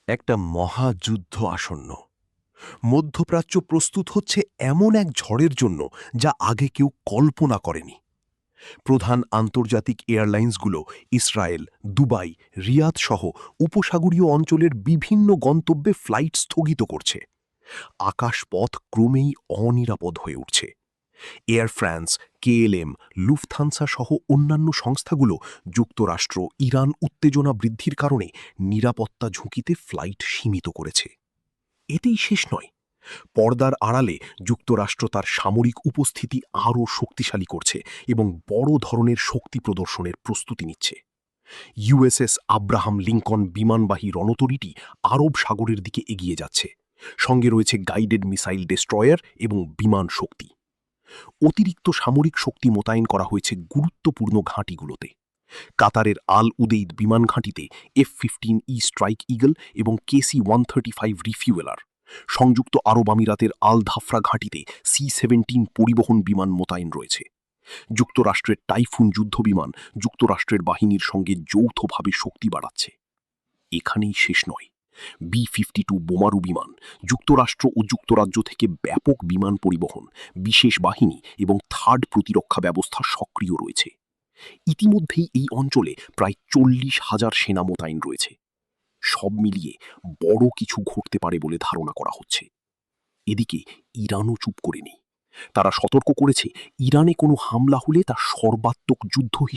একটা মহাযুদ্ধ আসন্ন। মধ্যপ্রাচ্য প্রস্তুত হচ্ছে এমন এক ঝড়ের জন্য যা আগে কেউ কল্পনা করেনি। প্রধান আন্তর্জাতিক এয়ারলাইন্সগুলো ইসরায়েল, দুবাই, রিয়াদ সহ উপসাগরীয় অঞ্চলের বিভিন্ন গন্তব্যে ফ্লাইট স্থগিত করছে। আকাশপথ ক্রমেই অনিরাপদ হয়ে উঠছে। এয়ার ফ্রান্স, কেএলএম, লুফথানসা সহ অন্যান্য সংস্থাগুলো যুক্তরাষ্ট্র ইরান উত্তেজনা বৃদ্ধির কারণে নিরাপত্তা ঝুঁকিতে ফ্লাইট সীমিত করেছে। এতেই শেষ নয়, পর্দার আড়ালে যুক্তরাষ্ট্র তার সামরিক উপস্থিতি আরও শক্তিশালী করছে এবং বড় ধরনের শক্তি প্রদর্শনের প্রস্তুতি নিচ্ছে। ইউএসএস আব্রাহাম লিঙ্কন বিমানবাহী রণতরীটি আরব সাগরের দিকে এগিয়ে যাচ্ছে। সঙ্গে রয়েছে গাইডেড মিসাইল ডেস্ট্রয়ার এবং বিমান শক্তি। অতিরিক্ত সামরিক শক্তি মোতায়েন করা হয়েছে গুরুত্বপূর্ণ ঘাঁটিগুলোতে। কাতারের আল উদেইদ বিমান ঘাঁটিতে F-15E স্ট্রাইক ইগল এবং KC-135 রিফিউয়েলার। সংযুক্ত আরব আমিরাতের আল ধাফরা ঘাঁটিতে C-17 পরিবহন বিমান মোতায়েন রয়েছে। যুক্তরাষ্ট্রের টাইফুন যুদ্ধবিমান যুক্তরাষ্ট্রের বাহিনীর সঙ্গে যৌথভাবে শক্তি বাড়াচ্ছে। এখানেই শেষ নয়, B-52 বোমারু বিমান যুক্তরাষ্ট্র ও যুক্তরাজ্য থেকে ব্যাপক বিমান পরিবহন, বিশেষ বাহিনী এবং থার্ড প্রতিরক্ষা ব্যবস্থা সক্রিয় রয়েছে। ইতিমধ্যেই এই অঞ্চলে প্রায় 40,000 সেনা মোতায়েন রয়েছে। সব মিলিয়ে বড় কিছু ঘটতে পারে বলে ধারণা করা হচ্ছে। এদিকে ইরানও চুপ করে নেই। তারা সতর্ক করেছে, ইরানে কোনো হামলা হলে তা সর্বাত্মক যুদ্ধ